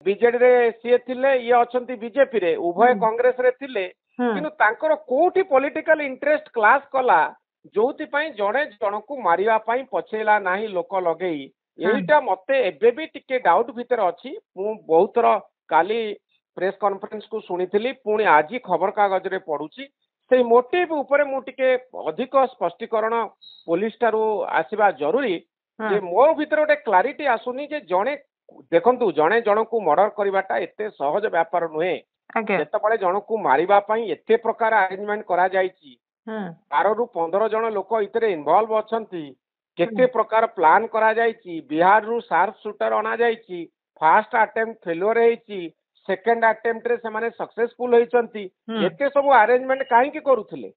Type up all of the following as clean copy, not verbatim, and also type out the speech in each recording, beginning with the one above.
BJD ରେ ସିଏ ଥିଲେ, ଇଏ ଅଛନ୍ତି ବିଜେପି ରେ, ଉଭୟ କଂଗ୍ରେସ ରେ ଥିଲେ, କିନ୍ତୁ ତାଙ୍କର କୋଉଠି ପଲିଟିକାଲ ଇଣ୍ଟରେଷ୍ଟ କ୍ଲାସ କଲା ଯୋଉଥିପାଇଁ ଜଣେ ଜଣକୁ ମାରିବା ପାଇଁ ପଛେଇଲା ନାହିଁ ଲୋକ ଲଗେଇ। ଏଇଟା ମତେ ଏବେ ବି ଟିକେ ଡାଉଟ ଭିତରେ ଅଛି। ମୁଁ ବହୁତ ଥର କାଲି ପ୍ରେସ କନଫରେନ୍ସ କୁ ଶୁଣିଥିଲି, ପୁଣି ଆଜି ଖବର କାଗଜରେ ପଢୁଛି। ସେଇ ମୋଟିଭ ଉପରେ ମୁଁ ଟିକେ ଅଧିକ ସ୍ପଷ୍ଟୀକରଣ ପୋଲିସ ଠାରୁ ଆସିବା ଜରୁରୀ। ଯେ ମୋ ଭିତରେ ଗୋଟେ କ୍ଲାରିଟି ଆସୁନି ଯେ ଜଣେ ଦେଖନ୍ତୁ ଜଣେ ଜଣକୁ ମର୍ଡର କରିବାଟା ଏତେ ସହଜ ବ୍ୟାପାର ନୁହେଁ। ଯେତେବେଳେ ଜଣକୁ ମାରିବା ପାଇଁ ଏତେ ପ୍ରକାର ଆରେଞ୍ଜମେଣ୍ଟ କରାଯାଇଛି, 12 ରୁ 15 ଜଣ ଲୋକ ଏଥିରେ ଇନଭଲ୍ଭ ଅଛନ୍ତି, କେତେ ପ୍ରକାର ପ୍ଲାନ କରାଯାଇଛି, ବିହାରରୁ ସାର୍ପ ସୁଟର ଅଣାଯାଇଛି, ଫାଷ୍ଟ ଆଟେମ୍ପ୍ଟ ଫେଲୁଅର ହେଇଛି, ସେକେଣ୍ଡ ଆଟେମ୍ପ୍ଟ ରେ ସେମାନେ ସକ୍ସେସଫୁଲ ହେଇଛନ୍ତି। ଏତେ ସବୁ ଆରେଞ୍ଜମେଣ୍ଟ କାହିଁକି କରୁଥିଲେ?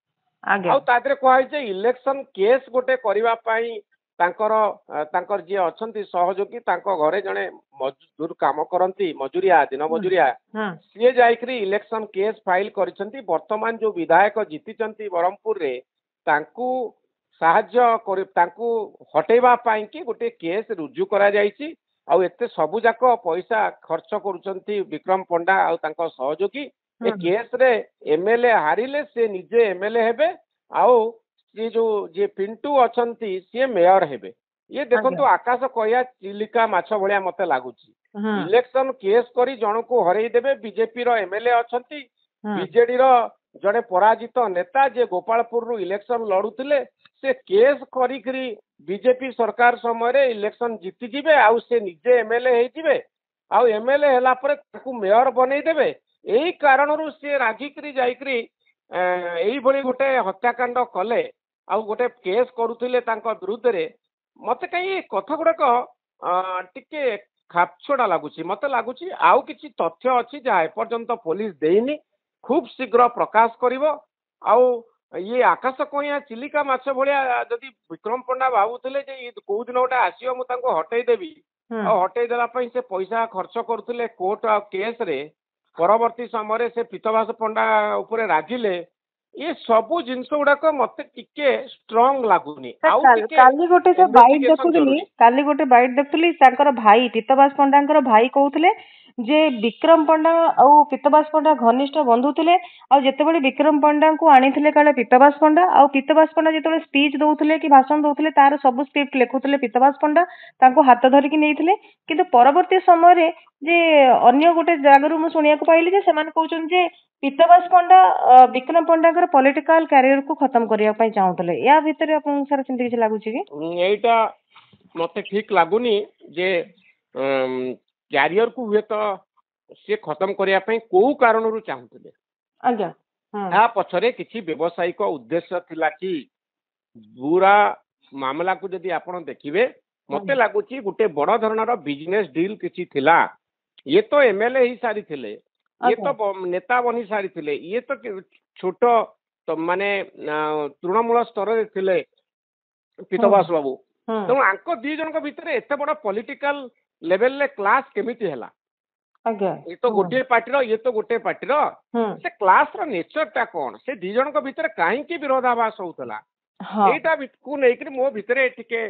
ଆଉ ତା ଦେହରେ କୁହାଯାଇଛି ଇଲେକ୍ସନ କେସ୍ ଗୋଟେ କରିବା ପାଇଁ ତାଙ୍କର ଯିଏ ଅଛନ୍ତି ସହଯୋଗୀ, ତାଙ୍କ ଘରେ ଜଣେ ମଜଦୁର କାମ କରନ୍ତି, ମଜୁରିଆ, ଦିନ ମଜୁରିଆ, ସିଏ ଯାଇକରି ଇଲେକ୍ସନ କେସ୍ ଫାଇଲ କରିଛନ୍ତି। ବର୍ତ୍ତମାନ ଯୋଉ ବିଧାୟକ ଜିତିଛନ୍ତି ବ୍ରହ୍ମପୁରରେ, ତାଙ୍କୁ ତାଙ୍କୁ ହଟେଇବା ପାଇଁ କି ଗୋଟେ କେସ୍ ରୁଜୁ କରାଯାଇଛି। ଆଉ ଏତେ ସବୁ ଯାକ ପଇସା ଖର୍ଚ୍ଚ କରୁଛନ୍ତି ବିକ୍ରମ ପଣ୍ଡା ଆଉ ତାଙ୍କ ସହଯୋଗୀ। ଏ କେସ୍ ରେ ଏମଏଲଏ ହାରିଲେ ସେ ନିଜେ ଏମଏଲଏ ହେବେ, ଆଉ ସିଏ ଯୋଉ ଯିଏ ପିଣ୍ଟୁ ଅଛନ୍ତି ସିଏ ମେୟର ହେବେ। ଇଏ ଦେଖନ୍ତୁ ଆକାଶ କହିବା ଚିଲିକା ମାଛ ଭଳିଆ ମତେ ଲାଗୁଛି। ଇଲେକ୍ସନ କେସ୍ କରି ଜଣକୁ ହରେଇ ଦେବେ। ବିଜେପି ର ଏମଏଲଏ ଅଛନ୍ତି, ବିଜେଡି ର ଜଣେ ପରାଜିତ ନେତା ଯିଏ ଗୋପାଳପୁରରୁ ଇଲେକ୍ସନ ଲଢୁଥିଲେ, ସେ କେସ୍ କରିକିରି ବିଜେପି ସରକାର ସମୟରେ ଇଲେକ୍ସନ ଜିତିଯିବେ, ଆଉ ସେ ନିଜେ ଏମଏଲଏ ହେଇଯିବେ, ଆଉ ଏମଏଲଏ ହେଲା ପରେ ତାକୁ ମେୟର ବନେଇଦେବେ। ଏଇ କାରଣରୁ ସିଏ ରାଜିକିରି ଯାଇକିରି ଏଇଭଳି ଗୋଟେ ହତ୍ୟାକାଣ୍ଡ କଲେ, ଆଉ ଗୋଟେ କେସ୍ କରୁଥିଲେ ତାଙ୍କ ବିରୁଦ୍ଧରେ। ମତେ କାହିଁ ଏ କଥା ଗୁଡାକ ଟିକେ ଖାପଛଡା ଲାଗୁଛି। ମତେ ଲାଗୁଛି ଆଉ କିଛି ତଥ୍ୟ ଅଛି ଯାହା ଏପର୍ଯ୍ୟନ୍ତ ପୋଲିସ ଦେଇନି, ଖୁବ ଶୀଘ୍ର ପ୍ରକାଶ କରିବ। ଆଉ ଇଏ ଆକାଶ କଇଁଆ ଚିଲିକା ମାଛ ଭଳିଆ ଯଦି ବିକ୍ରମ ପଣ୍ଡା ଭାବୁଥିଲେ ଯେ କୋଉ ଦିନ ଗୋଟେ ଆସିବ ମୁଁ ତାଙ୍କୁ ହଟେଇ ଦେବି, ଆଉ ହଟେଇ ଦେବା ପାଇଁ ସେ ପଇସା ଖର୍ଚ୍ଚ କରୁଥିଲେ କୋର୍ଟ ଆଉ କେସ୍ ରେ, ପରବର୍ତ୍ତୀ ସମୟରେ ସେ ପୀତବାସ ପଣ୍ଡା ଉପରେ ରାଗିଲେ, ଏ ସବୁ ଜିନିଷ ଗୁଡାକ ମତେ ଟିକେ ଷ୍ଟ୍ରଙ୍ଗ ଲାଗୁନି। ଆଉ କାଲି ଗୋଟେ ବାଇଟ ଦେଖୁଥିଲି, ତାଙ୍କର ଭାଇ ପୀତବାସ ପଣ୍ଡାଙ୍କର ଭାଇ କହୁଥିଲେ ଯେ ବିକ୍ରମ ପଣ୍ଡା ଆଉ ପୀତବାସ ପଣ୍ଡା ଘନିଷ୍ଠ ବନ୍ଧୁ ଥିଲେ। ଆଉ ଯେତେବେଳେ ବିକ୍ରମ ପଣ୍ଡାଙ୍କୁ ଆଣିଥିଲେ କାଳେ ପୀତବାସ ପଣ୍ଡା, ଆଉ ପୀତବାସ ପଣ୍ଡା ଯେତେବେଳେ ସ୍ପିଚ ଦଉଥିଲେ କି ଭାଷଣ ଦଉଥିଲେ ତାର ସବୁ ସ୍କ୍ରିପ୍ଟ ଲେଖୁଥିଲେ ପୀତବାସ ପଣ୍ଡା, ତାଙ୍କୁ ହାତ ଧରିକି ନେଇଥିଲେ। କିନ୍ତୁ ପରବର୍ତ୍ତୀ ସମୟରେ ଯେ ଅନ୍ୟ ଗୋଟେ ଜାଗାରୁ ମୁଁ ଶୁଣିବାକୁ ପାଇଲି ଯେ ସେମାନେ କହୁଛନ୍ତି ଯେ ପୀତବାସ ପଣ୍ଡା ବିକ୍ରମ ପଣ୍ଡାଙ୍କର ପଲିଟିକାଲ କ୍ୟାରିୟରକୁ ଖତମ କରିବା ପାଇଁ ଚାହୁଁଥିଲେ। ୟା ଭିତରେ ଆପଣଙ୍କୁ ସାର୍ ସେମିତି କିଛି ଲାଗୁଛି କି? ଏଇଟା ମତେ ଠିକ ଲାଗୁନି ଯେ କ୍ୟାରିୟରକୁ ହୁଏତ ସେ ଖତମ କରିବା ପାଇଁ କୋଉ କାରଣରୁ ଚାହୁଁଥିଲେ। ଆଜ୍ଞା, ତା ପଛରେ କିଛି ବ୍ୟବସାୟିକ ଉଦ୍ଦେଶ୍ୟ ଥିଲା କି? ପୁରା ମାମଲାକୁ ଯଦି ଆପଣ ଦେଖିବେ, ମତେ ଲାଗୁଛି ଗୋଟେ ବଡ ଧରଣର ବିଜନେସ ଡିଲ୍ କିଛି ଥିଲା। ଇଏ ତ ଏମଏଲଏ ହେଇ ସାରିଥିଲେ, ଇଏ ତ ନେତା ବନି ସାରିଥିଲେ, ଇଏ ତ ଛୋଟ ମାନେ ତୃଣମୂଳ ସ୍ତରରେ ଥିଲେ ପୀତବାସ ବାବୁ। ତେଣୁ ଆଙ୍କ ଦି ଜଣଙ୍କ ଭିତରେ ଏତେ ବଡ ପଲିଟିକାଲ ଲେଭେଲରେ କ୍ଲାସ କେମିତି ହେଲା? ଇଏ ତ ଗୋଟିଏ ପାର୍ଟିର, ଇଏ ତ ଗୋଟିଏ ପାର୍ଟିର, ସେ କ୍ଲାସ ର ନେଚର ଟା କଣ? ସେ ଦି ଜଣଙ୍କ ଭିତରେ କାହିଁକି ବିରୋଧାଭାସ ହଉଥିଲା? ଏଇଟା କୁ ନେଇକରି ମୋ ଭିତରେ ଟିକେ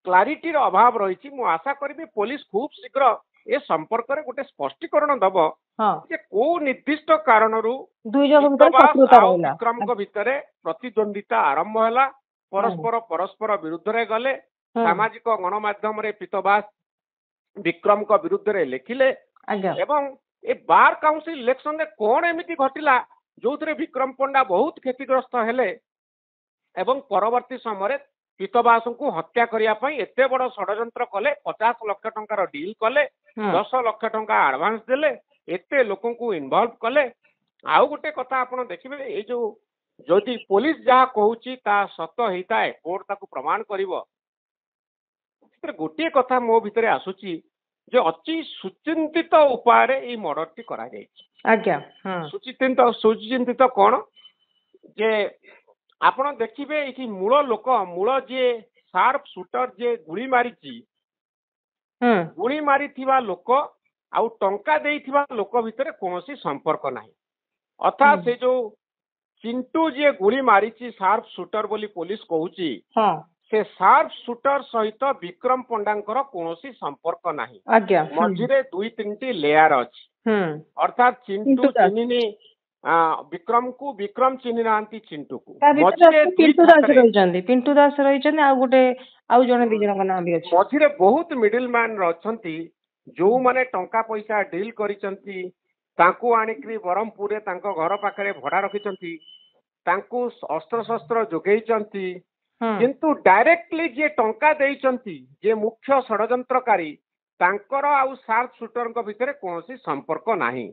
କ୍ଲାରିଟିର ଅଭାବ ରହିଛି। ମୁଁ ଆଶା କରିବି ପୋଲିସ ଖୁବ ଶୀଘ୍ର ଏ ସମ୍ପର୍କରେ ଗୋଟେ ସ୍ପଷ୍ଟୀକରଣ ଦବ ଯେ କୋଉ ନିର୍ଦ୍ଦିଷ୍ଟ କାରଣରୁ ଆଉ ବିକ୍ରମଙ୍କ ଭିତରେ ପ୍ରତିଦ୍ୱନ୍ଦିତା ଆରମ୍ଭ ହେଲା, ପରସ୍ପର ବିରୁଦ୍ଧରେ ଗଲେ, ସାମାଜିକ ଗଣମାଧ୍ୟମରେ ପୀତବାସ ବିକ୍ରମଙ୍କ ବିରୁଦ୍ଧରେ ଲେଖିଲେ, ଏବଂ ଏ ବାର କାଉନସିଲ ଇଲେକ୍ସନରେ କଣ ଏମିତି ଘଟିଲା ଯୋଉଥିରେ ବିକ୍ରମ ପଣ୍ଡା ବହୁତ କ୍ଷତିଗ୍ରସ୍ତ ହେଲେ, ଏବଂ ପରବର୍ତ୍ତୀ ସମୟରେ ପୀତବାସଙ୍କୁ ହତ୍ୟା କରିବା ପାଇଁ ଏତେ ବଡ ଷଡଯନ୍ତ୍ର କଲେ, 50 ଲକ୍ଷ ଟଙ୍କାର ଡିଲ୍ କଲେ, 10 ଲକ୍ଷ ଟଙ୍କା ଆଡଭାନ୍ସ ଦେଲେ, ଏତେ ଲୋକଙ୍କୁ ଇନଭଲ୍ଭ କଲେ। ଆଉ ଗୋଟେ କଥା ଆପଣ ଦେଖିବେ, ଏଇ ଯୋଉ ଯଦି ପୋଲିସ ଯାହା କହୁଛି ତାହା ସତ ହେଇଥାଏ, କୋର୍ଟ ତାକୁ ପ୍ରମାଣ କରିବ। ସେଥିରେ ଗୋଟିଏ କଥା ମୋ ଭିତରେ ଆସୁଛି ଯେ ଅତି ସୁଚିନ୍ତିତ ଉପାୟରେ ଏଇ ମର୍ଡରଟି କରାଯାଇଛି। ସୁଚିନ୍ତିତ କଣ ଯେ ଆପଣ ଦେଖିବେ ଏଇଠି ମୂଳ ଯିଏ ସାର୍ପ ସୁଟର ଯିଏ ଗୁଳି ମାରିଛି, ଗୁଳି ମାରିଥିବା ଲୋକ ଆଉ ଟଙ୍କା ଦେଇଥିବା ଲୋକ ଭିତରେ କୌଣସି ସମ୍ପର୍କ ନାହିଁ। ଅର୍ଥାତ୍ ସେ ଯୋଉ ଚିଣ୍ଟୁ ଯିଏ ଗୁଳି ମାରିଛି ସାର୍ପ ସୁଟର ବୋଲି ପୋଲିସ କହୁଛି, से सार्प सुटर सहित विक्रम पंडांकर कौनसी संपर्क नाही आज्ञा मझिरे दुई तीन लेयर अछि अर्थात चिंटू चिन्हिनी विक्रम को विक्रम चिन्हि नांती चिंटू को मझिरे पिंटू दास रहिचंदी आ गोटे आउ जने दी जन नाम भी अछि मझिरे बहुत मिडिल मैन रछंती जो माने टंका पैसा डील करिसंती तांको आनिकरी बरहमपुर रे तांको घर पाखरे भड़ा रखिसंती तांको अस्त्र शस्त्र जोगेइचंती किंतु डायरेक्टली जे टंका देइचंती जे मुख्य षडयंत्रकारी तांकर आउ सार्प शूटर भितर कौन संपर्क नाही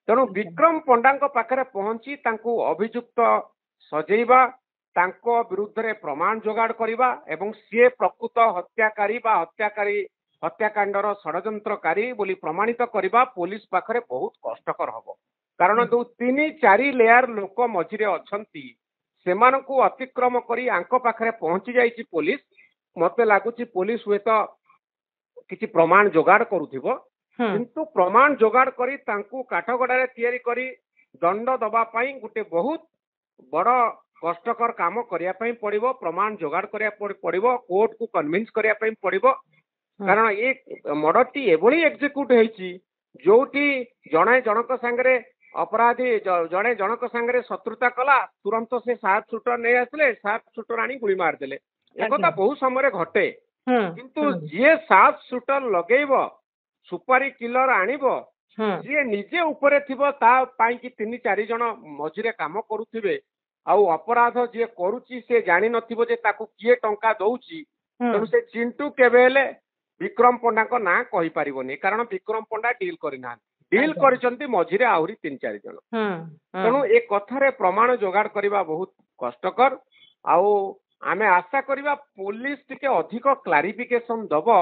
तेणु विक्रम पंडा पाखरे पहुंची तांको अभियुक्त सजेइबा तांको विरुद्ध रे प्रमाण जोगाड़ करिबा एवं सी प्रकृत हत्याकारी बा हत्याकांडर षडयंत्रकारी बोली प्रमाणित करिबा पुलिस पाखरे बहुत कष्टकर हबो कारण जो 3-4 लेयर लोक मझिरे अछंती सेमानकु अतिक्रम करी आंको पाखरे पहुंची जाइछि पुलिस मते लागुछि पुलिस हुए तो किछि प्रमाण जोगाड़ करूथिबो किंतु प्रमाण जोगाड़ करी तांकु काठगड़ारे तयारी करी दंड दबा पई गुटे बहुत बड़ कष्टकर काम करिया पई पड़िबो प्रमाण जोगाड़ करिया पड़िबो कोर्ट को कन्विंस करिया पई पड़िबो कारण ए मर्डरटी एभली एग्जीक्यूट हेछि जोटी जणे जनक संगरे अपराधी जड़े जनक संगे शत्रुता कला तुरंत से सार्प शूटर नहीं आसले सार्प शूटर आनी गुली मार देले एक बहुत समय घटे किंतु जी सार्प शूटर लगेब सुपारी किलर आणिबो जी निजे उपरे थिबो ता पाई कि 3-4 जन मझिरे काम करूथिबे आउ अपराध जे करूची से जानि नथिबो जे ताकू किए टंका दउची तनु से चिंटू केबेले विक्रम पंडा को ना कहि परिबोनी कारण विक्रम पंडा डील करिना डील करिसंती मझिरे आहुरी 3-4 जन तेणु ए कथारे प्रमाण जोगाड़ करबा बहुत कष्टकर आउ आमे आशा करबा पुलिस टिके अधिक क्लारिफिकेशन दबो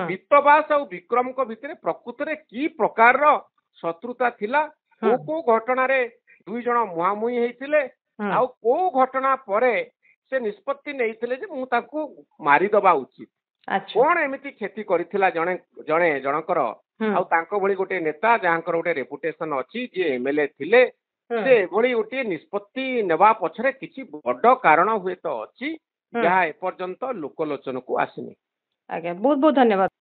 वित्तवास और विक्रम को भितरे प्रकृत रे की प्रकार रो शत्रुता थिला को घटना रे दुई जन मुहामुही हेतिले आ को घटना परे से निष्पत्ति नैथिले जे मु ताकू मारी दबा उचित कौन एमिति खेती करिथिला जणे जणे जनकर आउ तांको भली गोटे नेता जहाँकर गोटे रेपुटेशन अछि जे एमएलए थिले से भली गोटे निष्पत्ति नेबा पछरे किछि बड़ कारण हुए तो अछि जहाँ एपर्यंत लोकलोचन को आसिनी आज्ञा बहुत बहुत धन्यवाद।